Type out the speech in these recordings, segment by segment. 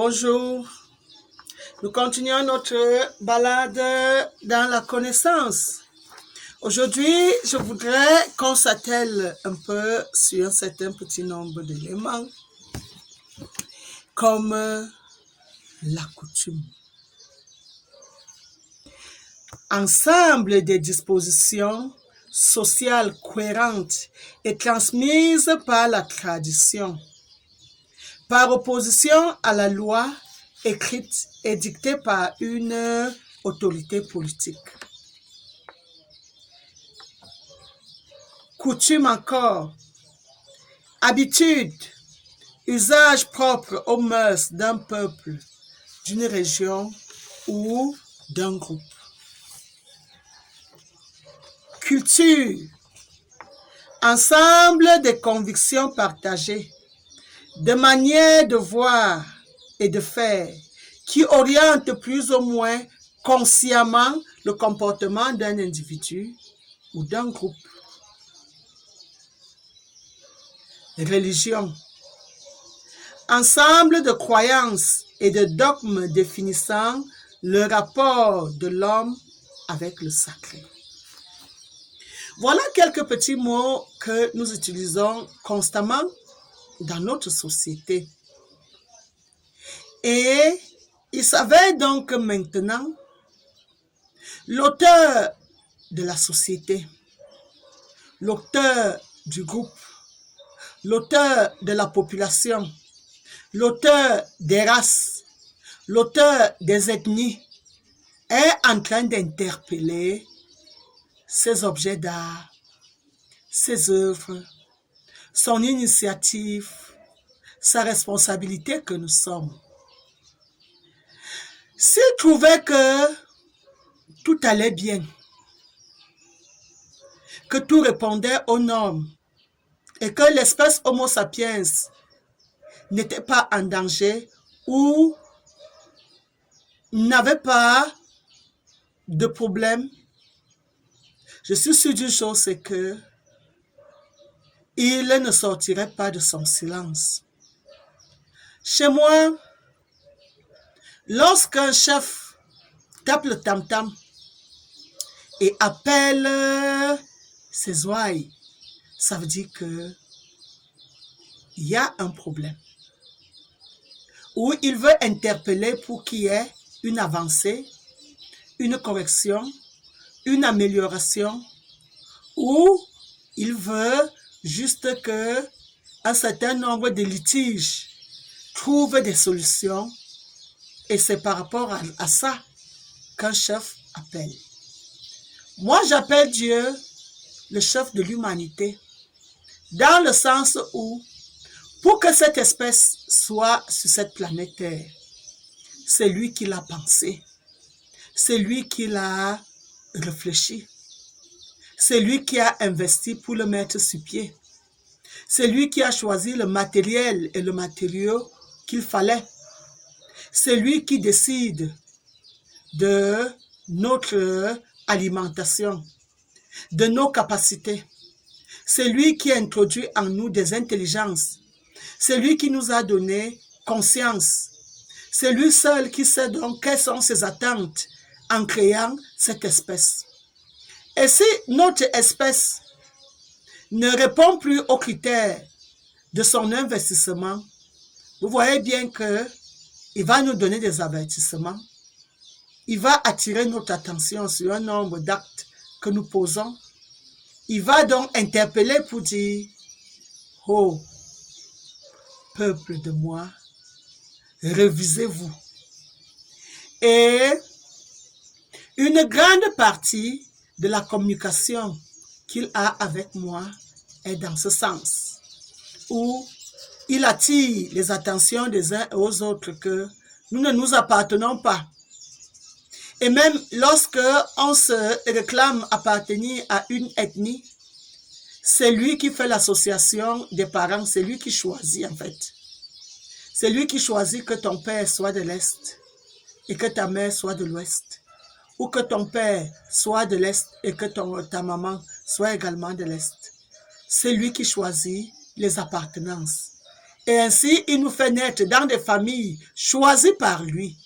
Bonjour, nous continuons notre balade dans la connaissance. Aujourd'hui, je voudrais qu'on s'attelle un peu sur un certain petit nombre d'éléments, comme la coutume. Ensemble des dispositions sociales cohérentes et transmises par la tradition, par opposition à la loi écrite et dictée par une autorité politique. Coutume encore, habitude, usage propre aux mœurs d'un peuple, d'une région ou d'un groupe. Culture, ensemble des convictions partagées, de manières de voir et de faire qui orientent plus ou moins consciemment le comportement d'un individu ou d'un groupe. Religion, ensemble de croyances et de dogmes définissant le rapport de l'homme avec le sacré. Voilà quelques petits mots que nous utilisons constamment dans notre société. Et il s'avère donc que maintenant, l'auteur de la société, l'auteur du groupe, l'auteur de la population, l'auteur des races, l'auteur des ethnies est en train d'interpeller ses objets d'art, ses œuvres, son initiative, sa responsabilité que nous sommes. S'il trouvait que tout allait bien, que tout répondait aux normes et que l'espèce Homo sapiens n'était pas en danger ou n'avait pas de problème, je suis sûre d'une chose, c'est que il ne sortirait pas de son silence. Chez moi, lorsqu'un chef tape le tam-tam et appelle ses ouailles, ça veut dire que il y a un problème. Ou il veut interpeller pour qu'il y ait une avancée, une correction, une amélioration, ou il veut juste que un certain nombre de litiges trouvent des solutions, et c'est par rapport à ça qu'un chef appelle. Moi, j'appelle Dieu le chef de l'humanité, dans le sens où, pour que cette espèce soit sur cette planète Terre, c'est lui qui l'a pensé, c'est lui qui l'a réfléchi, c'est lui qui a investi pour le mettre sur pied, c'est lui qui a choisi le matériel et le matériau qu'il fallait, c'est lui qui décide de notre alimentation, de nos capacités. C'est lui qui a introduit en nous des intelligences. C'est lui qui nous a donné conscience. C'est lui seul qui sait donc quelles sont ses attentes en créant cette espèce. Et si notre espèce ne répond plus aux critères de son investissement, vous voyez bien qu'il va nous donner des avertissements. Il va attirer notre attention sur un nombre d'actes que nous posons. Il va donc interpeller pour dire « Oh, peuple de moi, révisez-vous ». Et une grande partie de la communication qu'il a avec moi est dans ce sens, où il attire les attentions des uns aux autres que nous ne nous appartenons pas. Et même lorsque on se réclame appartenir à une ethnie, c'est lui qui fait l'association des parents, c'est lui qui choisit en fait. C'est lui qui choisit que ton père soit de l'Est et que ta mère soit de l'Ouest. Ou que ton père soit de l'Est et que ta maman soit également de l'Est. C'est lui qui choisit les appartenances. Et ainsi, il nous fait naître dans des familles choisies par lui.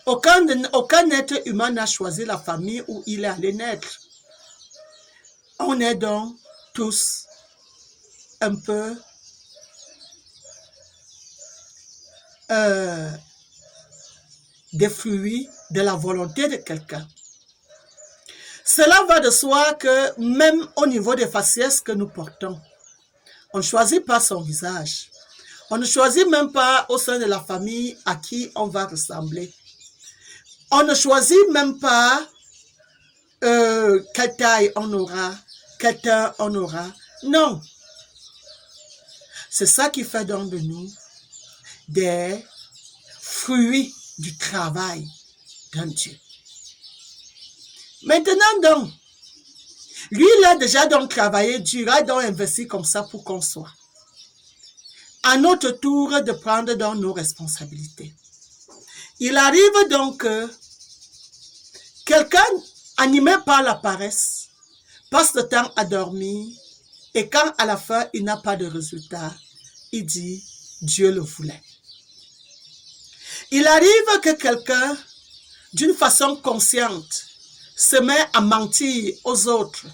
Aucun être humain n'a choisi la famille où il est allé naître. On est donc tous un peu des fruits de la volonté de quelqu'un. Cela va de soi que même au niveau des faciès que nous portons, on ne choisit pas son visage. On ne choisit même pas au sein de la famille à qui on va ressembler. On ne choisit même pas quelle taille on aura, quel teint on aura. Non. C'est ça qui fait donc de nous des fruits du travail d'un Dieu. Maintenant donc, lui il a déjà donc travaillé dur, il a donc investi comme ça pour qu'on soit. À notre tour de prendre donc nos responsabilités. Il arrive donc que quelqu'un animé par la paresse passe le temps à dormir et quand à la fin il n'a pas de résultat, il dit Dieu le voulait. Il arrive que quelqu'un, d'une façon consciente, se met à mentir aux autres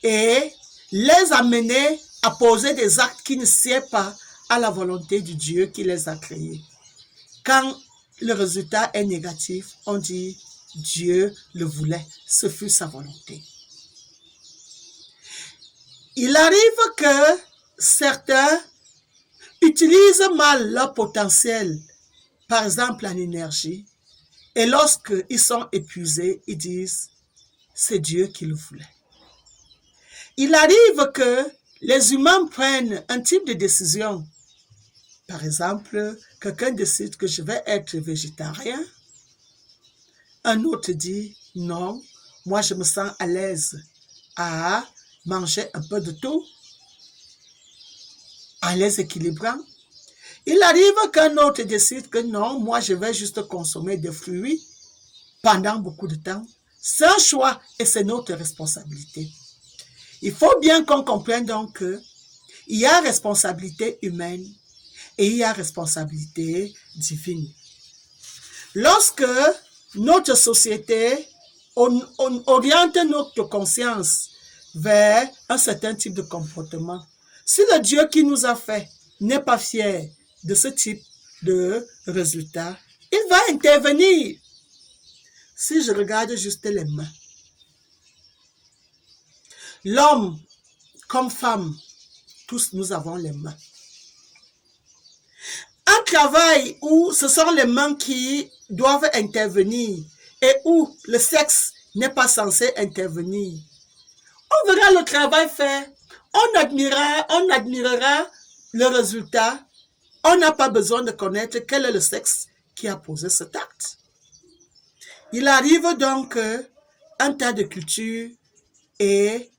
et les amener à poser des actes qui ne sied pas à la volonté du Dieu qui les a créés. Quand le résultat est négatif, on dit Dieu le voulait, ce fut sa volonté. Il arrive que certains utilisent mal leur potentiel, par exemple en énergie, et lorsqu'ils sont épuisés, ils disent c'est Dieu qui le voulait. Il arrive que les humains prennent un type de décision. Par exemple, quelqu'un décide que je vais être végétarien. Un autre dit non, moi je me sens à l'aise à manger un peu de tout, en les équilibrant. Il arrive qu'un autre décide que non, moi je vais juste consommer des fruits pendant beaucoup de temps. C'est un choix et c'est notre responsabilité. Il faut bien qu'on comprenne donc qu'il y a responsabilité humaine et il y a responsabilité divine. Lorsque notre société oriente notre conscience vers un certain type de comportement, si le Dieu qui nous a fait n'est pas fier de ce type de résultat, il va intervenir. Si je regarde juste les mains, l'homme comme femme, tous nous avons les mains. Un travail où ce sont les mains qui doivent intervenir et où le sexe n'est pas censé intervenir. On verra le travail fait, on admirera le résultat. On n'a pas besoin de connaître quel est le sexe qui a posé cet acte. Il arrive donc un tas de cultures et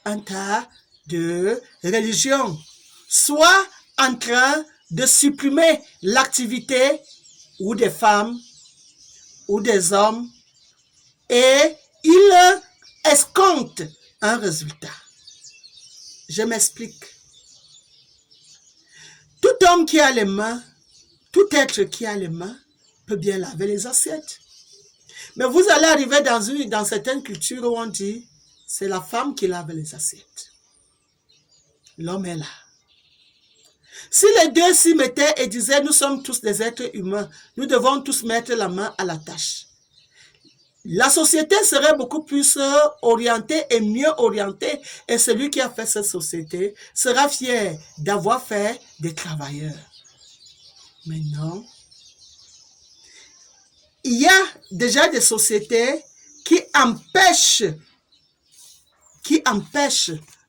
un tas de religions soit en train de supprimer l'activité ou des femmes ou des hommes et ils escomptent un résultat. Je m'explique. Tout homme qui a les mains, tout être qui a les mains peut bien laver les assiettes. Mais vous allez arriver dans certaines cultures où on dit c'est la femme qui lave les assiettes. L'homme est là. Si les deux s'y mettaient et disaient nous sommes tous des êtres humains, nous devons tous mettre la main à la tâche, la société serait beaucoup plus orientée et mieux orientée et celui qui a fait cette société sera fier d'avoir fait des travailleurs. Mais non. Il y a déjà des sociétés qui empêchent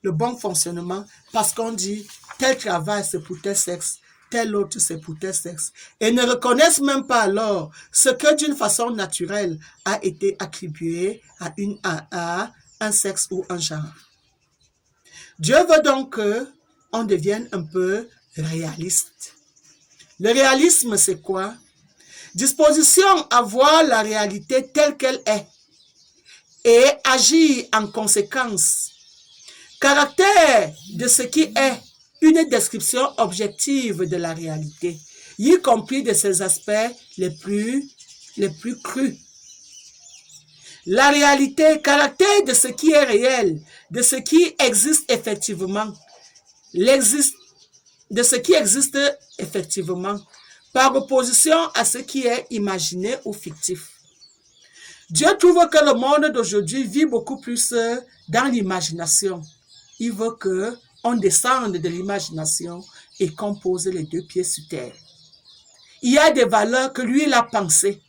le bon fonctionnement parce qu'on dit tel travail c'est pour tel sexe, tel autre c'est pour tel sexe et ne reconnaissent même pas alors ce que d'une façon naturelle a été attribué à un sexe ou un genre. Dieu veut donc qu'on devienne un peu réaliste. Le réalisme c'est quoi? Disposition à voir la réalité telle qu'elle est et agir en conséquence. Caractère de ce qui est une description objective de la réalité, y compris de ses aspects les plus crus. La réalité, caractère de ce qui est réel, de ce qui existe effectivement, de ce qui existe effectivement, par opposition à ce qui est imaginé ou fictif. Dieu trouve que le monde d'aujourd'hui vit beaucoup plus dans l'imagination. Il veut qu'on descende de l'imagination et qu'on pose les deux pieds sur terre. Il y a des valeurs que lui, il a pensées,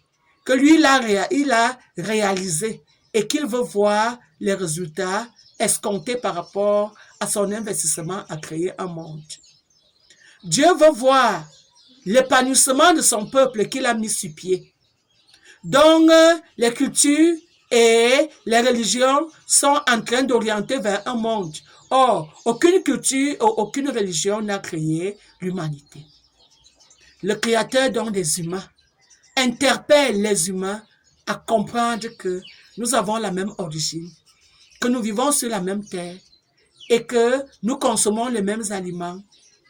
que lui, il a réalisées et qu'il veut voir les résultats escomptés par rapport à son investissement à créer un monde. Dieu veut voir l'épanouissement de son peuple qu'il a mis sur pied. Donc, les cultures et les religions sont en train d'orienter vers un monde. Or, aucune culture ou aucune religion n'a créé l'humanité. Le Créateur, donc des humains, interpelle les humains à comprendre que nous avons la même origine, que nous vivons sur la même terre et que nous consommons les mêmes aliments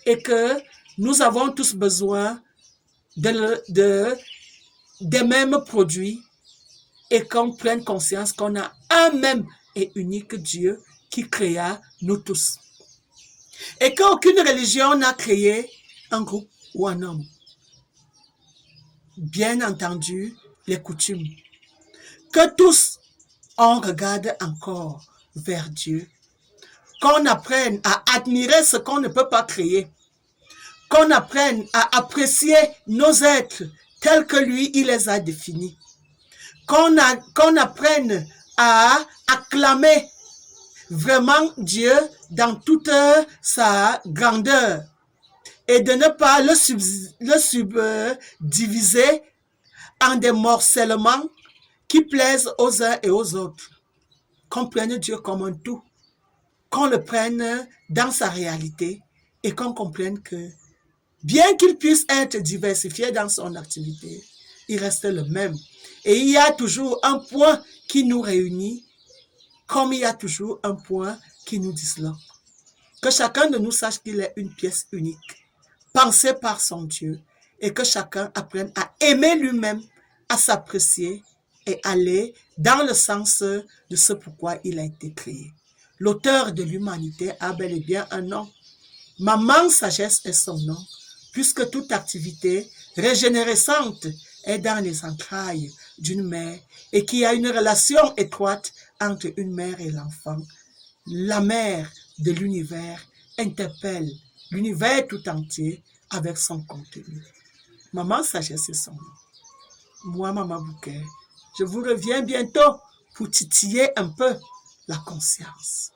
et que nous avons tous besoin des mêmes produits et qu'on prenne conscience qu'on a un même et unique Dieu qui créa nous tous. Et qu'aucune religion n'a créé un groupe ou un homme. Bien entendu, les coutumes. Que tous, on regarde encore vers Dieu. Qu'on apprenne à admirer ce qu'on ne peut pas créer. Qu'on apprenne à apprécier nos êtres tels que lui, il les a définis. Qu'on apprenne à acclamer vraiment Dieu dans toute sa grandeur et de ne pas le subdiviser en des morcellements qui plaisent aux uns et aux autres. Qu'on prenne Dieu comme un tout, qu'on le prenne dans sa réalité et qu'on comprenne que bien qu'il puisse être diversifié dans son activité, il reste le même. Et il y a toujours un point qui nous réunit, comme il y a toujours un point qui nous disloque. Que chacun de nous sache qu'il est une pièce unique, pensée par son Dieu, et que chacun apprenne à aimer lui-même, à s'apprécier et aller dans le sens de ce pourquoi il a été créé. L'auteur de l'humanité a bel et bien un nom. Maman Sagesse est son nom, puisque toute activité régénérescente est dans les entrailles d'une mère et qu'il y a une relation étroite entre une mère et l'enfant. La mère de l'univers interpelle l'univers tout entier avec son contenu. Maman Sagesse est son nom. Moi, Maman Bouquet, je vous reviens bientôt pour titiller un peu la conscience.